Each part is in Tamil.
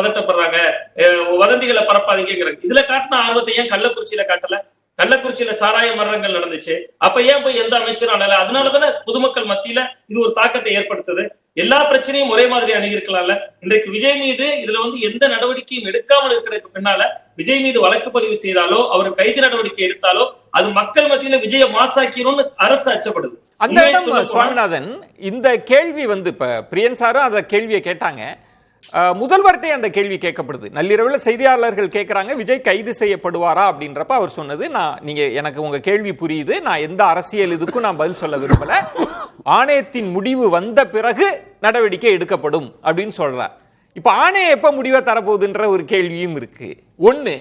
பதட்டப்படுறாங்க, வதந்திகளை பரப்பாதீங்கிறாங்க. இதுல காட்டின ஆர்வத்தை ஏன் கள்ளக்குறிச்சியில காட்டல? கள்ளக்குறிச்சியில சாராய மரணங்கள் நடந்துச்சு, அப்ப ஏன் போய் எந்த அமைச்சரும் அண்ணல? அதனாலதானே பொதுமக்கள் மத்தியில இது ஒரு தாக்கத்தை ஏற்படுத்துது. எல்லா பிரச்சனையும் ஒரே மாதிரி அணுகிருக்கலாம்ல. இன்றைக்கு விஜய் மீது இதுல எந்த நடவடிக்கையும் எடுக்காமல் இருக்கிறதுக்கு பின்னால விஜய் மீது வழக்கு பதிவு செய்தாலோ அவர் கைது நடவடிக்கை எடுத்தாலோ அது மக்கள் மத்தியில விஜய மாசாக்கிறோம்னு அரசு அச்சப்படுது. அந்த இடம் சுவாமிநாதன், இந்த கேள்வி இப்ப பிரியன் சாரும் அந்த கேள்வியை கேட்டாங்க, முதல்வர்கிட்டே அந்த கேள்வி கேட்கப்படுது. நள்ளிரவில் செய்தியாளர்கள் கேட்கிறாங்க விஜய் கைது செய்யப்படுவாரா அப்படின்றப்ப அவர் சொன்னது, நீங்க எனக்கு உங்க கேள்வி புரியுது, நான் எந்த அரசியல் இதுக்கும் நான் பதில் சொல்ல விரும்பல, ஆணையத்தின் முடிவு வந்த பிறகு நடவடிக்கை எடுக்கப்படும் அப்படின்னு சொல்றார். இப்ப ஆணையம் எப்ப முடிவை தரப்போகுதுன்ற ஒரு கேள்வியும் இருக்கு. ஒண்ணு,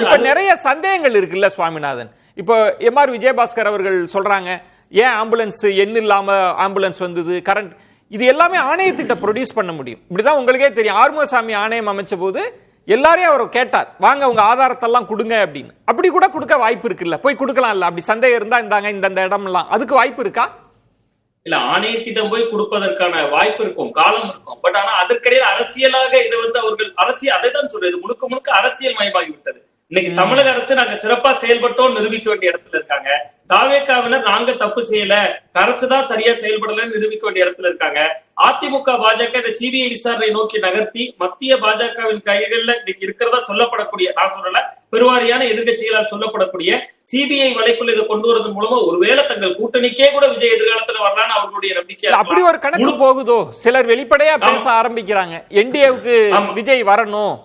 இப்ப நிறைய சந்தேகங்கள் இருக்குல்ல சுவாமிநாதன். இப்போ எம்.ஆர். விஜயபாஸ்கர் அவர்கள் சொல்றாங்க, ஏன் ஆம்புலன்ஸ் எண் இல்லாம ஆம்புலன்ஸ் வந்தது, கரண்ட், இது எல்லாமே ஆணையத்திட்ட ப்ரொடியூஸ் பண்ண முடியும். இப்படிதான் உங்களுக்கே தெரியும், ஆறுமுகசாமி ஆணையம் அமைச்ச போது எல்லாரையும் அவர் கேட்டார், வாங்க உங்க ஆதாரத்தெல்லாம் கொடுங்க அப்படின்னு. அப்படி கூட கொடுக்க வாய்ப்பு இருக்குல்ல, போய் கொடுக்கலாம் இல்ல, அப்படி சந்தேகம் இருந்தா இந்தாங்க இந்த இடம் எல்லாம், அதுக்கு வாய்ப்பு இருக்கா? இல்ல, ஆணையத்திடம் போய் கொடுப்பதற்கான வாய்ப்பு இருக்கும், காலம் இருக்கும். பட் ஆனா அதற்கிடையில் அரசியலாக இதை அவர்கள் அரசியல், அதை தான் சொல்றது, முழுக்க முழுக்க அரசியல் மயமாகிவிட்டது. இன்னைக்கு தமிழக அரசு நாங்க சிறப்பா செயல்பட்டோம் நிரூபிக்க வேண்டிய இடத்துல இருக்காங்க. தாவேக்காவினர் நாங்க தப்பு செய்யல, அரசு தான் சரியா செயல்படலன்னு நிரூபிக்க வேண்டிய இடத்துல இருக்காங்க. அதிமுக பாஜக இந்த சிபிஐ விசாரணை நோக்கி நகர்த்தி மத்திய பாஜகவின் கைகள்ல இன்னைக்கு இருக்கிறதா சொல்லப்படக்கூடிய, நான் சொல்லல, பெருவாரியான எதிர்கட்சிகளால் சொல்லப்படக்கூடிய சிபிஐ வலைக்குள்ள இதை கொண்டு வரதன் மூலமா ஒருவேளை தங்கள் கூட்டணிக்கே கூட விஜய் எதிர்காலத்துல வரலான்னு அவர்களுடைய நம்பிக்கை. அப்படி ஒரு கணக்கு போகுதோ? சிலர் வெளிப்படையா பேச ஆரம்பிக்கிறாங்க, என்டிஏவுக்கு விஜய் வரணும்,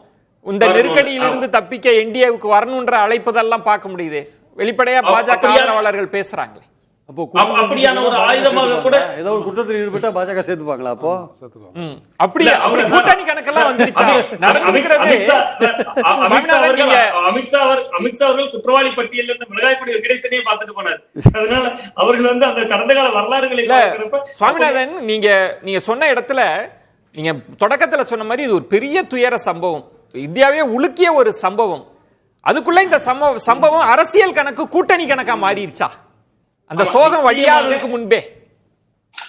இந்த நெருக்கடியிலிருந்து தப்பிக்க என்டிஏவுக்கு வரணும்ன்ற அழைப்பதெல்லாம் பார்க்க முடியுதே. வெளிப்படையா பாஜக ஆதரவாளர்கள் பேசுறாங்களே. அப்போ அப்படியான ஒரு ஆயுதமாக கூட ஏதோ ஒரு குற்றத்தில் ஈடுபட்டா பாஜக சேர்த்துப்பாங்களா? அப்போ அப்படியே அப்படி கூட்டணி கணக்கெல்லாம் வந்துருச்சு. அமித்ஷா அவர்கள் குற்றவாளி பட்டியல் இந்த மிளகாய்பொடி வெங்கடேசனையே பார்த்துட்டு போனார். அதனால அவர்கள் அந்த கடந்த கால வரலாறுகளை சுவாமிநாதன், நீங்க சொன்ன இடத்துல நீங்க தொடக்கத்துல சொன்ன மாதிரி இது ஒரு பெரிய துயர சம்பவம், இந்தியாவே உலுக்கிய ஒரு சம்பவம். அதுக்குள்ள இந்த சம்பவம் அரசியல் கணக்கு கூட்டணி கணக்கா மாறிடுச்சா அந்த சோகம் வழியாவதற்கு முன்பே?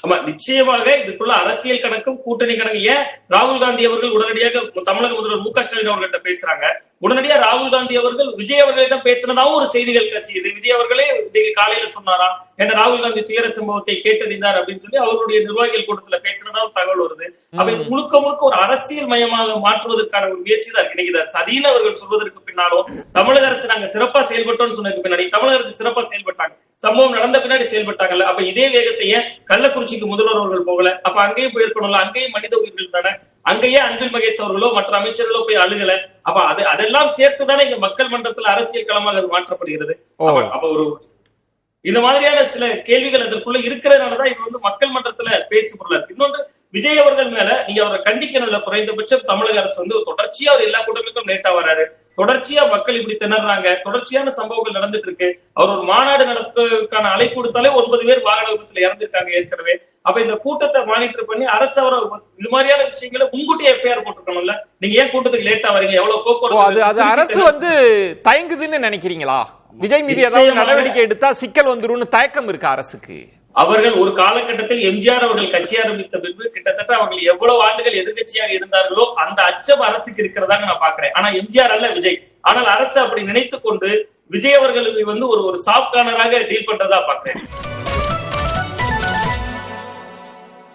ஆமா, நிச்சயமாக இதுக்குள்ள அரசியல் கணக்கும் கூட்டணி கணக்கு. ஏன் ராகுல் காந்தி அவர்கள் உடனடியாக தமிழக முதல்வர் மு க ஸ்டாலின் அவர்கிட்ட பேசுறாங்க, உடனடியா ராகுல் காந்தி அவர்கள் விஜய் அவர்களிடம் பேசினதாவும் ஒரு செய்திகள் கசியுது. விஜய் அவர்களே இன்னைக்கு காலையில சொன்னாரா, என்ற ராகுல் காந்தி துயர சம்பவத்தை கேட்டறிந்தார் அப்படின்னு சொல்லி அவருடைய நிர்வாகிகள் கூட்டத்துல பேசினதாவும் தகவல் வருது. அப்ப இது முழுக்க முழுக்க ஒரு அரசியல் மயமாக மாற்றுவதற்கான ஒரு முயற்சி தான் இன்னைக்கு சதின்னு அவர்கள் சொல்வதற்கு பின்னாலும் தமிழக அரசு நாங்க சிறப்பா செயல்பட்டோம்னு சொன்னதுக்கு பின்னாடி தமிழக அரசு சிறப்பா செயல்பட்டாங்க, சம்பவம் நடந்த பின்னாடி செயல்பட்டாங்கல்ல. அப்ப இதே வேகத்தையே கள்ளக்குறிச்சிக்கு முதல்வர் அவர்கள் போகல, அப்ப அங்கேயும் போயிருக்கணும்ல, அங்கேயும் மனித உயிர்கள் தானே, அங்கேயே அன்பில் மகேஷ் அவர்களோ மற்ற அமைச்சர்களோ போய் அழுகல. அப்ப அதெல்லாம் சேர்த்துதானே இங்க மக்கள் மன்றத்துல அரசியல் களமாக அது மாற்றப்படுகிறது. அப்ப ஒரு இந்த மாதிரியான சில கேள்விகள் அதற்குள்ள இருக்கிறதுனாலதான் இது மக்கள் மன்றத்துல பேசுபொருள். இன்னொன்று, விஜய் அவர்கள் மேல நீங்க அவரை கண்டிக்கணும்ல, குறைந்தபட்சம் தமிழக அரசு தொடர்ச்சியா அவர் எல்லா கூட்டங்களுக்கும் லேட்டா வராரு, தொடர்ச்சியா மக்கள் இப்படி திணறாங்க, தொடர்ச்சியான சம்பவங்கள் நடந்துட்டு இருக்கு. அவர் ஒரு மாநாடு நடத்துக்கான அழைப்பு கொடுத்தாலே 9 பேர் வாகன விபத்துல இறந்துருக்காங்க ஏற்கனவே. அப்ப இந்த கூட்டத்தை மானிட்டர் பண்ணி அரசு அவரை இது மாதிரியான விஷயங்களை முன்கூட்டியே எஃப்ஐஆர் போட்டுருக்கணும்ல. நீங்க ஏன் கூட்டத்துக்கு லேட்டா வரீங்க, எவ்வளவு போக்குவரத்து, அது அரசு தயங்குதுன்னு நினைக்கிறீங்களா? விஜய் மீது ஏதாவது நடவடிக்கை எடுத்தா சிக்கல் வந்துரும் தயக்கம் இருக்கு அரசுக்கு? அவர்கள் ஒரு காலகட்டத்தில் எம்ஜிஆர் அவர்கள் கட்சி ஆரம்பித்த பின்பு கிட்டத்தட்ட அவர்கள் எவ்வளவு ஆண்டுகள் எதிர்கட்சியாக இருந்தார்களோ அந்த அச்சம் அரசுக்கு இருக்கிறதாக நான் பாக்குறேன். ஆனா எம்ஜிஆர் அல்ல விஜய். ஆனால் அரசு அப்படி நினைத்துக் கொண்டு விஜய் அவர்களுக்கு ஒரு சாப்ட் கார்னராக டீல் பண்றதா பாக்குறேன்.